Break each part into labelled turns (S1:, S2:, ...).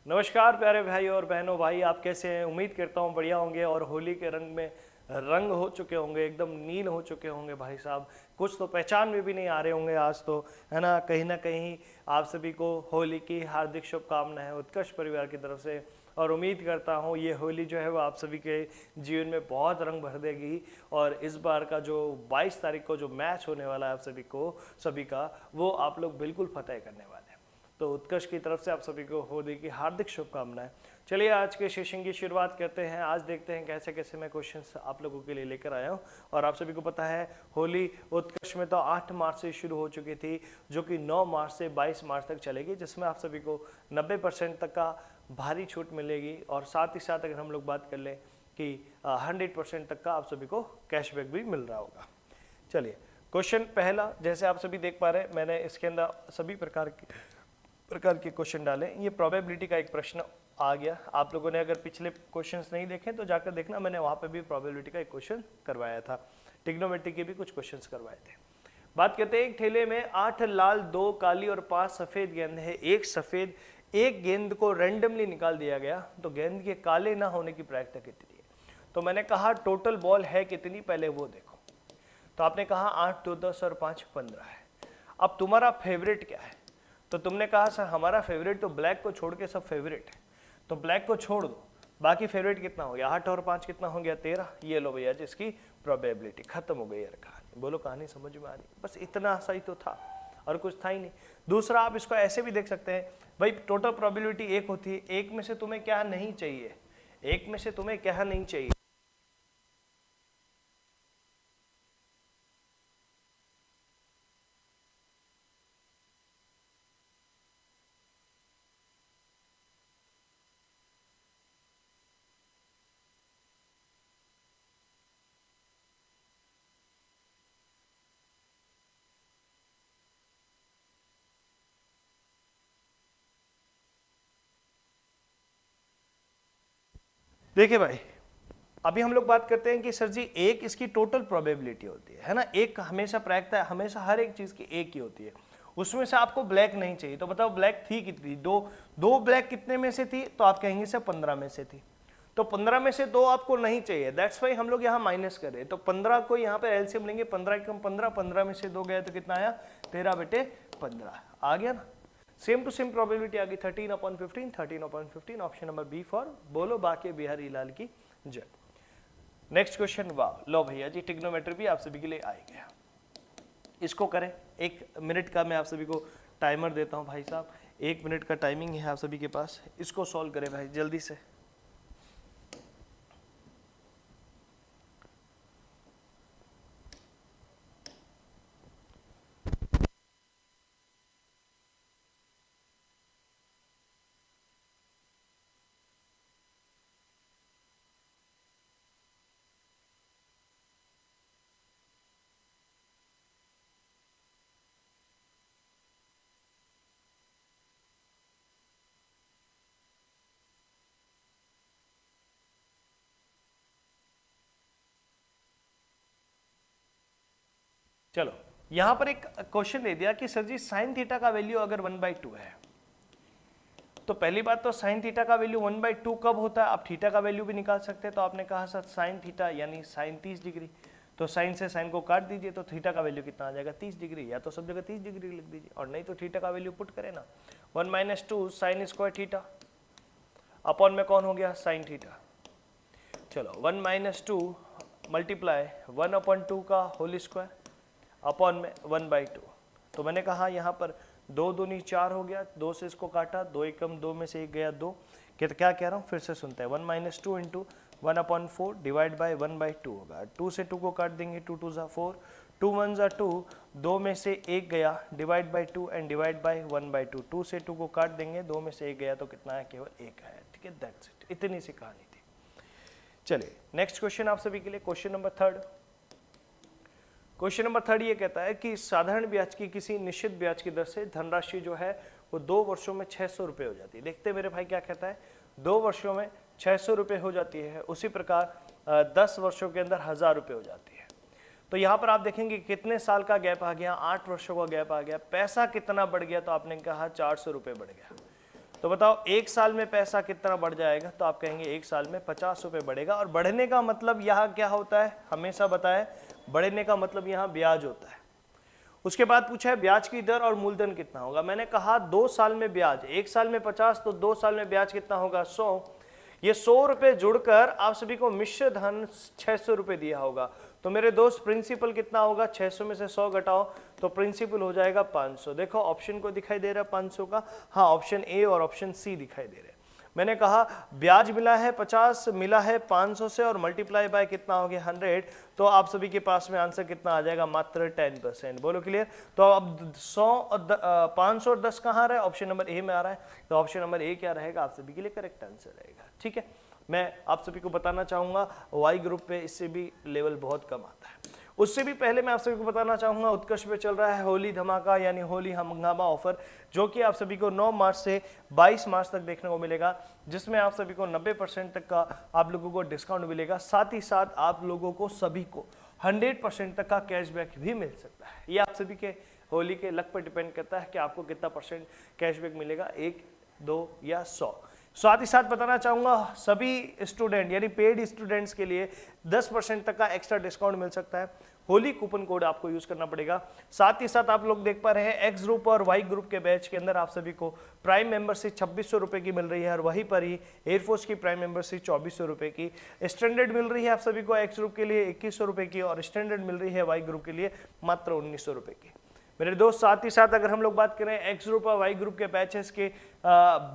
S1: नमस्कार प्यारे भाई और बहनों, भाई आप कैसे हैं? उम्मीद करता हूँ बढ़िया होंगे और होली के रंग में रंग हो चुके होंगे, एकदम नील हो चुके होंगे भाई साहब। कुछ तो पहचान में भी नहीं आ रहे होंगे आज तो, है ना कहीं आप सभी को होली की हार्दिक शुभकामनाएं उत्कर्ष परिवार की तरफ से। और उम्मीद करता हूँ ये होली जो है वो आप सभी के जीवन में बहुत रंग भर देगी। और इस बार का जो 22 तारीख को जो मैच होने वाला है आप सभी का, वो आप लोग बिल्कुल फतेह करने वाले हैं। तो उत्कर्ष की तरफ से आप सभी को होली की हार्दिक शुभकामनाएं। चलिए आज के सेशन की शुरुआत करते हैं। आज देखते हैं कैसे कैसे मैं क्वेश्चंस आप लोगों के लिए लेकर आया हूं। और आप सभी को पता है होली उत्कर्ष में तो 8 मार्च से शुरू हो चुकी थी, जो कि 9 मार्च से 22 मार्च तक चलेगी, जिसमें आप सभी को 90% तक का भारी छूट मिलेगी। और साथ ही साथ अगर हम लोग बात कर लें कि 100% तक का आप सभी को कैशबैक भी मिल रहा होगा। चलिए क्वेश्चन पहला, जैसे आप सभी देख पा रहे हैं मैंने इसके अंदर सभी प्रकार के क्वेश्चन डाले। ये प्रोबेबिलिटी का एक प्रश्न आ गया। आप लोगों ने अगर पिछले क्वेश्चंस नहीं देखे तो जाकर देखना, मैंने वहां पे भी प्रोबेबिलिटी का एक क्वेश्चन करवाया था। ट्रिग्नोमेट्री के भी कुछ क्वेश्चंस करवाए थे। बात करते हैं, एक ठेले में 8 लाल, 2 काली और 5 सफेद गेंद है। एक गेंद को रैंडमली निकाल दिया गया, तो गेंद के काले ना होने की प्रायिकता कितनी है? तो मैंने कहा टोटल बॉल है कितनी, पहले वो देखो। तो आपने कहा 8, 2, 10 और 5, 15 है। अब तुम्हारा फेवरेट क्या है? तो तुमने कहा सर हमारा फेवरेट तो ब्लैक को छोड़ के सब फेवरेट है, तो ब्लैक को छोड़ दो, बाकी फेवरेट कितना हो गया? 8 और 5 कितना हो गया? 13। ये लो भैया जिसकी प्रोबेबिलिटी खत्म हो गई यार कहानी। बोलो कहानी समझ में आ रही? बस इतना सा ही तो था और कुछ था ही नहीं। दूसरा आप इसको ऐसे भी देख सकते हैं, भाई टोटल प्रोबेबिलिटी 1 होती है, एक में से तुम्हें क्या नहीं चाहिए? एक में से तुम्हें क्या नहीं चाहिए? देखिए भाई, अभी हम लोग बात करते हैं कि सर जी एक इसकी टोटल प्रोबेबिलिटी होती है ना, एक हमेशा प्रायिकता हमेशा हर एक चीज की एक ही होती है। उसमें से आपको ब्लैक नहीं चाहिए, तो बताओ ब्लैक थी कितनी? दो ब्लैक कितने में से थी? तो आप कहेंगे सर 15 में से थी। तो 15 में से 2 आपको नहीं चाहिए, दैट्स वाई हम लोग यहाँ माइनस कर रहे हैं। तो 15 को यहाँ पे एलसीएम लेंगे, 15 कम 15, 15 में से 2 गया तो कितना आया? 13/15 आ गया ना। सेम टू सेम प्रोबेबिलिटी आ गई 13/15, 13/15। ऑप्शन नंबर बी फॉर बोलो बाकी बिहारी लाल की जय। नेक्स्ट क्वेश्चन, वाह लो भैया जी, ट्रिग्नोमेट्री भी आप सभी के लिए आ गया। इसको करें, 1 मिनट का मैं आप सभी को टाइमर देता हूं भाई साहब, 1 मिनट का टाइमिंग है आप सभी के पास। इसको सॉल्व करें भाई जल्दी से। चलो यहां पर एक क्वेश्चन दे दिया कि सर जी साइन थीटा का वैल्यू अगर 1/2 है, तो पहली बात तो साइन थीटा का वैल्यू 1/2 कब होता है? आप थीटा का वैल्यू भी निकाल सकते हैं। तो आपने कहा सर साइन थीटा यानी साइन 30 डिग्री, तो साइन से साइन को काट दीजिए, तो थीटा का वैल्यू कितना आ जाएगा? 30 डिग्री। या तो सब जगह 30 डिग्री लिख दीजिए, और नहीं तो थीटा का वैल्यू पुट करें ना, 1 - 2 साइन स्क्वायर थीटा अपॉन में कौन हो गया? Sine theta. चलो 1 - 2 मल्टीप्लाई 1/2 का होल स्क्वायर अपॉन में 1/2। तो मैंने कहा यहाँ पर 2 दूनी 4 हो गया, 2 से इसको काटा, 2 एकम 2 में से 1 गया 2। क्या कह रहा हूँ फिर से सुनते हैं, 1 - 2 इंटू 1/4 डिवाइड बाई 1/2 होगा। 2 से 2 को काट देंगे, 2 2 4, 2 1 2, 2 में से 1 गया, divide by 2 and divide by 1/2। 2 से 2 को काट देंगे, 2 में से 1 गया तो कितना है? केवल 1 है। ठीक है, दैट्स इट, इतनी सी कहानी थी। चलिए नेक्स्ट क्वेश्चन आप सभी के लिए, क्वेश्चन नंबर 3। क्वेश्चन नंबर 3 ये कहता है कि साधारण ब्याज की किसी निश्चित ब्याज की दर से धनराशि जो है वो 2 वर्षों में 600 रुपये हो जाती है। देखते हैं मेरे भाई क्या कहता है, 2 वर्षों में 600 रुपये हो जाती है, उसी प्रकार 10 वर्षों के अंदर 1000 रुपये हो जाती है। तो यहाँ पर आप देखेंगे कितने साल का गैप आ गया? 8 वर्षों का गैप आ गया। पैसा कितना बढ़ गया? तो आपने कहा 400 रुपये बढ़ गया। तो बताओ एक साल में पैसा कितना बढ़ जाएगा, तो आप कहेंगे एक साल में 50 रुपए बढ़ेगा। और बढ़ने का मतलब यहाँ क्या होता है, हमेशा बताएं, बढ़ने का मतलब यहाँ ब्याज होता है। उसके बाद पूछा है ब्याज की दर और मूलधन कितना होगा। मैंने कहा 2 साल में ब्याज, एक साल में 50, तो 2 साल में ब्याज कितना होगा 100। ये 100 रुपए जुड़कर आप सभी को मिश्र धन 600 रुपए दिया होगा। तो मेरे दोस्त प्रिंसिपल कितना होगा, 600 में से 100 घटाओ तो प्रिंसिपल हो जाएगा 500। देखो ऑप्शन को दिखाई दे रहा है 500 का, हाँ ऑप्शन ए और ऑप्शन सी दिखाई दे रहे हैं। मैंने कहा ब्याज मिला है 50, मिला है 500 से और मल्टीप्लाई बाय कितना हो गया 100, तो आप सभी के पास में आंसर कितना आ जाएगा, मात्र 10%। बोलो क्लियर। तो अब 100 और 500 और 10 कहाँ आ रहा है, ऑप्शन नंबर ए में आ रहा है। तो ऑप्शन नंबर ए क्या रहेगा, आप सभी के लिए करेक्ट आंसर रहेगा। ठीक है, मैं आप सभी को बताना चाहूंगा वाई ग्रुप पे इससे भी लेवल बहुत कम आता है। उससे भी पहले मैं आप सभी को बताना चाहूंगा उत्कर्ष पे चल रहा है होली धमाका यानी होली हंगामा ऑफर, जो कि आप सभी को 9 मार्च से 22 मार्च तक देखने को मिलेगा, जिसमें आप सभी को 90% तक का आप लोगों को डिस्काउंट मिलेगा। साथ ही साथ आप लोगों को सभी को 100% तक का कैशबैक भी मिल सकता है। ये आप सभी के होली के लक पर डिपेंड करता है कि आपको कितना % कैशबैक मिलेगा, 1, 2 या 100। साथ ही साथ बताना चाहूंगा सभी स्टूडेंट यानी पेड स्टूडेंट्स के लिए 10% तक का एक्स्ट्रा डिस्काउंट मिल सकता है। होली कूपन कोड आपको यूज करना पड़ेगा। साथ ही साथ आप लोग देख पा रहे हैं एक्स ग्रुप और वाई ग्रुप के बैच के अंदर आप सभी को प्राइम मेंबरशिप 2600 रुपए की मिल रही है और वहीं पर ही एयरफोर्स की प्राइम मेंबरशिप 2400 रुपए की। स्टैंडर्ड मिल रही है आप सभी को एक्स ग्रुप के लिए 2100 रुपए की और स्टैंडर्ड मिल रही है वाई ग्रुप के लिए मात्र 1900 रुपए की। मेरे दोस्त साथ ही साथ अगर हम लोग बात करें एक्स ग्रुप और वाई ग्रुप के बैचेस के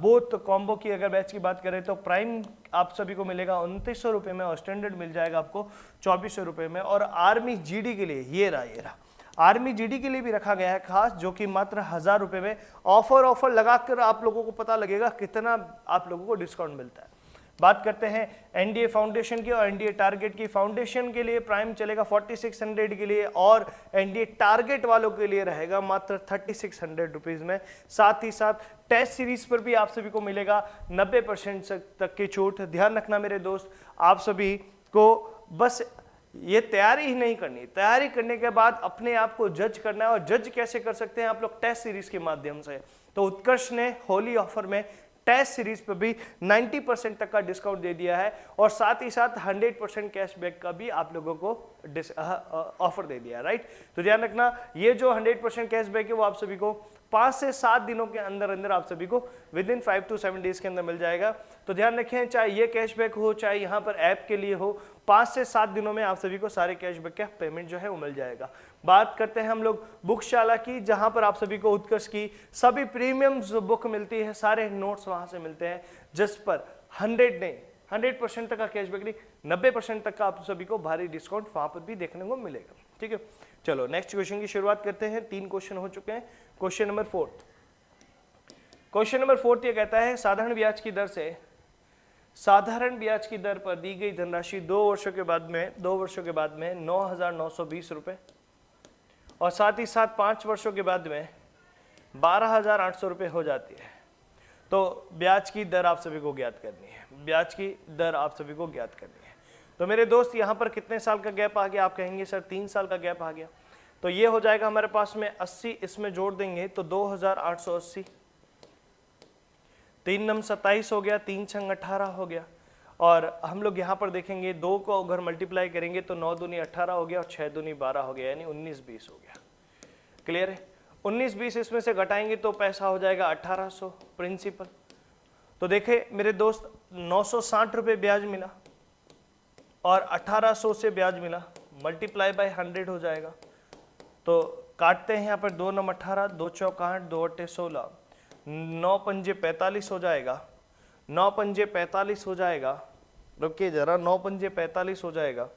S1: बोथ कॉम्बो की अगर बैच की बात करें तो प्राइम आप सभी को मिलेगा 2900 रुपए में और स्टैंडर्ड मिल जाएगा आपको 2400 रुपए में। और आर्मी जीडी के लिए ये रहा आर्मी जीडी के लिए भी रखा गया है खास, जो कि मात्र 1000 रुपए में ऑफर लगाकर आप लोगों को पता लगेगा कितना आप लोगों को डिस्काउंट मिलता है। बात करते हैं एनडीए फाउंडेशन की और एनडीए टारगेट की। फाउंडेशन के लिए प्राइम चलेगा 4600 के लिए और एनडीए टारगेट वालों के लिए रहेगा मात्र 3600 रुपीज में। साथ ही साथ टेस्ट सीरीज पर भी आप सभी को मिलेगा 90% तक की छूट। ध्यान रखना मेरे दोस्त, आप सभी को बस ये तैयारी ही नहीं करनी, तैयारी करने के बाद अपने आप को जज करना है। और जज कैसे कर सकते हैं आप लोग, टेस्ट सीरीज के माध्यम से। तो उत्कर्ष ने होली ऑफर में टेस्ट सीरीज पर भी 90% तक का डिस्काउंट दे दिया है और साथ ही साथ 100% कैशबैक का भी आप लोगों को ऑफर दे दिया है, राइट। तो ध्यान रखना ये जो 100% कैशबैक है वो आप सभी को 5 से 7 दिनों के अंदर अंदर आप सभी को विद इन 5 to 7 डेज के अंदर मिल जाएगा। तो ध्यान रखें, चाहे ये कैशबैक हो चाहे यहाँ पर ऐप के लिए हो, 5 से 7 दिनों में आप सभी को सारे कैशबैक का पेमेंट जो है वो मिल जाएगा। बात करते हैं हम लोग बुकशाला की, जहां पर आप सभी को उत्कर्ष की सभी प्रीमियम बुक मिलती है, सारे नोट्स वहां से मिलते हैं, जिस पर 100% तक का कैशबैक नहीं 90% तक का आप सभी को भारी डिस्काउंट वहां पर भी देखने को मिलेगा। ठीक है, चलो नेक्स्ट क्वेश्चन की शुरुआत करते हैं। 3 क्वेश्चन हो चुके हैं। क्वेश्चन नंबर 4 ये कहता है साधारण ब्याज की दर पर दी गई धनराशि 2 वर्षों के बाद में 9,920 रुपए और साथ ही साथ 5 वर्षों के बाद में 12,800 रुपए हो जाती है। तो ब्याज की दर आप सभी को ज्ञात करनी है। तो मेरे दोस्त यहाँ पर कितने साल का गैप आ गया, आप कहेंगे सर 3 साल का गैप आ गया। तो ये हो जाएगा हमारे पास में 80, इसमें जोड़ देंगे तो 2,880, 3 नम 27 हो गया, 3 छंग 18 हो गया। और हम लोग यहाँ पर देखेंगे 2 को अगर मल्टीप्लाई करेंगे तो 9 दूनी 18 हो गया और 6 दूनी 12 हो गया, यानी 19-20 हो गया। क्लियर है, 19-20 इसमें से घटाएंगे तो पैसा हो जाएगा 1800 प्रिंसिपल। तो देखे मेरे दोस्त 960 रुपये ब्याज मिला और 1800 से ब्याज मिला, मल्टीप्लाई बाय 100 हो जाएगा। तो काटते हैं यहाँ पर 2 नम 18, 2 चौक 8, 2 अट्टे 16, 9 पंजे 45 हो जाएगा, 9 पंजे 45 हो जाएगा। रुकिए जरा, 9 पंजे 45 हो जाएगा,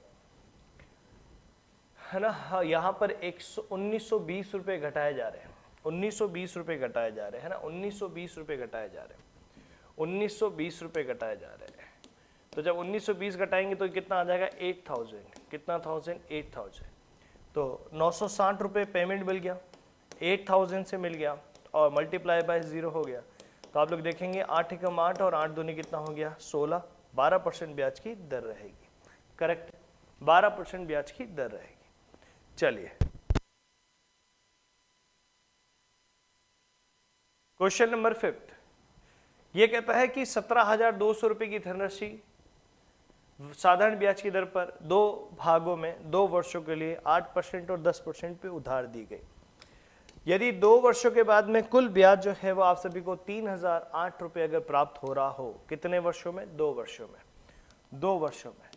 S1: है ना। हाँ, यहाँ पर 1920 रुपये घटाए जा रहे हैं, 1920 रुपये घटाए जा रहे हैं, है ना। 1920 रुपये घटाए जा रहे हैं, 1920 रुपये घटाए जा रहे हैं। तो जब 1920 घटाएंगे तो कितना आ जाएगा 8000, कितना 8000। तो 960 रुपये पेमेंट मिल गया, 8000 से मिल गया और मल्टीप्लाई बाय 0 हो गया। तो आप लोग देखेंगे 8 एकम 8 और 8 दूनी कितना हो गया 16, 12% ब्याज की दर रहेगी। करेक्ट, 12% ब्याज की दर रहेगी। चलिए क्वेश्चन नंबर 5 ये कहता है कि 17,200 रुपये की धनराशि साधारण ब्याज की दर पर 2 भागों में 2 वर्षों के लिए 8% और 10% पे उधार दी गई। यदि 2 वर्षों के बाद में कुल ब्याज जो है वो आप सभी को 3,008 रुपये अगर प्राप्त हो रहा हो, कितने वर्षों में? 2 वर्षों में। 2 वर्षों में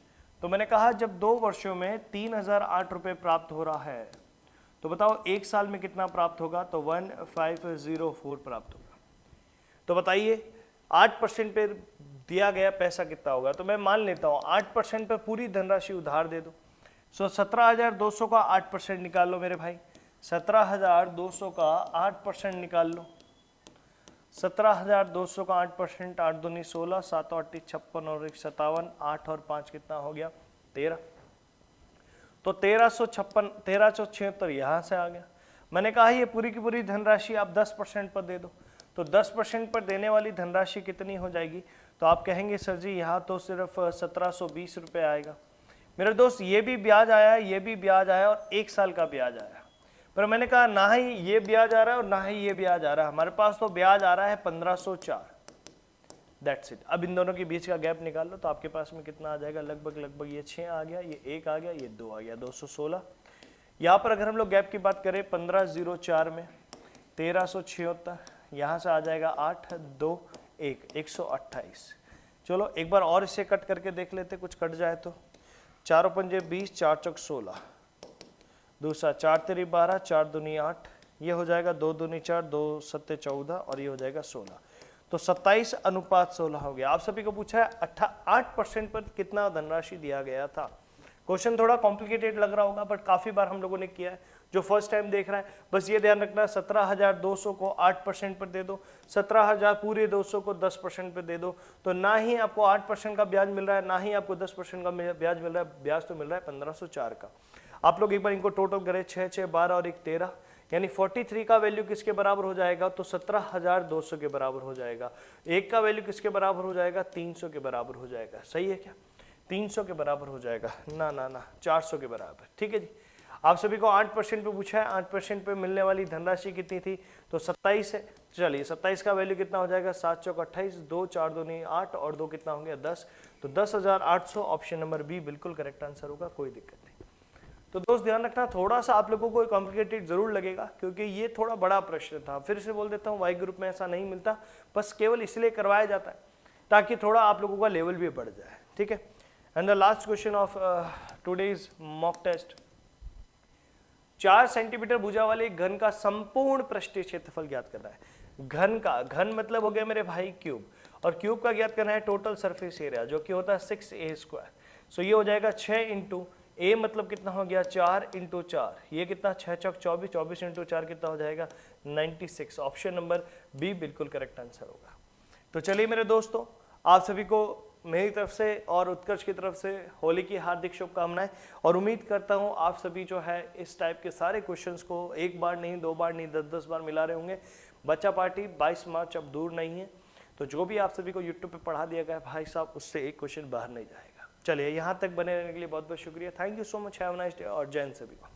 S1: तो मैंने कहा जब 2 वर्षों में 3,008 रुपये प्राप्त हो रहा है तो बताओ 1 साल में कितना प्राप्त होगा? तो 1504 प्राप्त होगा। तो बताइए 8% पे दिया गया पैसा कितना होगा? तो मैं मान लेता हूँ 8% पे पूरी धनराशि उधार दे दो। सो 17,200 का 8% निकाल लो मेरे भाई। 17,200 का 8% निकाल लो। 17,200 का 8%, 8 दूनी 16, 7 8 56 और 1 57, 8 और 5 कितना हो गया? 13। तो 1376 यहाँ से आ गया। मैंने कहा ये पूरी की पूरी धनराशि आप 10% पर दे दो। तो 10% पर देने वाली धनराशि कितनी हो जाएगी? तो आप कहेंगे सर जी यहाँ तो सिर्फ 1720 रुपये आएगा। मेरे दोस्त ये भी ब्याज आया, ये भी ब्याज आया और 1 साल का ब्याज आया। पर मैंने कहा ना ही ये ब्याज आ रहा है और ना ही ये ब्याज आ रहा है, हमारे पास तो ब्याज आ रहा है 1504। That's it. अब इन दोनों के बीच का गैप निकाल लो तो आपके पास में कितना आ जाएगा? लगभग ये 6 आ गया, ये 1 आ गया, ये 2 आ गया, 216। यहाँ पर अगर हम लोग गैप की बात करें 1504 में 1376, यहाँ से आ जाएगा 8 2 1 128। चलो एक बार और इसे कट करके देख लेते, कुछ कट जाए तो। 4 पंजे 20, 4 चौक 16, दूसरा 4 तेरी 12, 4 दूनी 8, ये हो जाएगा 2 दूनी 4, 2 सत्ते 14 और ये हो जाएगा 16। तो 27:16 हो गया। आप सभी को पूछा है 8% पर कितना धनराशि दिया गया था। क्वेश्चन थोड़ा कॉम्प्लिकेटेड लग रहा होगा बट काफी बार हम लोगों ने किया है। जो फर्स्ट टाइम देख रहा है बस ये ध्यान रखना 17,200 को 8% पर दे दो, 17,000 पूरे 200 को 10% पर दे दो। तो ना ही आपको 8% का ब्याज मिल रहा है, ना ही आपको 10% का ब्याज मिल रहा है। ब्याज तो मिल रहा है 1504 का। आप लोग एक बार इनको टोटल करें, 6 6 12 और 1 13, यानी 43 का वैल्यू किसके बराबर हो जाएगा? तो 17,200 के बराबर हो जाएगा। 1 का वैल्यू किसके बराबर हो जाएगा? 300 के बराबर हो जाएगा। सही है क्या? 300 के बराबर हो जाएगा? ना 400 के बराबर। ठीक है जी। आप सभी को 8% पे पूछा है, 8% पे मिलने वाली धनराशि कितनी थी? तो 27 है। चलिए 27 का वैल्यू कितना हो जाएगा? 7 चौक 28, 2 4 दूनी 8 और 2 कितना हो गया? 10। तो 10,800 ऑप्शन नंबर बी बिल्कुल करेक्ट आंसर होगा, कोई दिक्कत नहीं। तो दोस्त ध्यान रखना, थोड़ा सा आप लोगों को कॉम्प्लिकेटेड जरूर लगेगा क्योंकि ये थोड़ा बड़ा प्रश्न था। फिर से बोल देता हूँ, वाई ग्रुप में ऐसा नहीं मिलता, बस केवल इसलिए करवाया जाता है ताकि थोड़ा आप लोगों का लेवल भी बढ़ जाए। ठीक है। And the last question of today's mock test. 4 centimetre भुजा वाले घन का संपूर्ण पृष्ठीय क्षेत्रफल ज्ञात करना है। घन का, घन मतलब हो गया मेरे भाई क्यूब, और क्यूब का ज्ञात करना है टोटल सरफेस एरिया जो कि होता है 6a²। सो ये हो जाएगा 6 इंटू a मतलब कितना हो गया? 4 इंटू 4, ये कितना? 6 चौक 24, 24 इंटू 4 कितना हो जाएगा? 96। ऑप्शन नंबर बी बिल्कुल करेक्ट आंसर होगा। तो चलिए मेरे दोस्तों, आप सभी को मेरी तरफ से और उत्कर्ष की तरफ से होली की हार्दिक शुभकामनाएं, और उम्मीद करता हूं आप सभी जो है इस टाइप के सारे क्वेश्चंस को एक बार नहीं, 2 बार नहीं, 10-10 बार मिला रहे होंगे। बच्चा पार्टी 22 मार्च अब दूर नहीं है, तो जो भी आप सभी को यूट्यूब पे पढ़ा दिया गया भाई साहब, उससे एक क्वेश्चन बाहर नहीं जाएगा। चलिए यहाँ तक बने रहने के लिए बहुत बहुत शुक्रिया। Thank you so much, have a nice day और जय हिंद सभी को।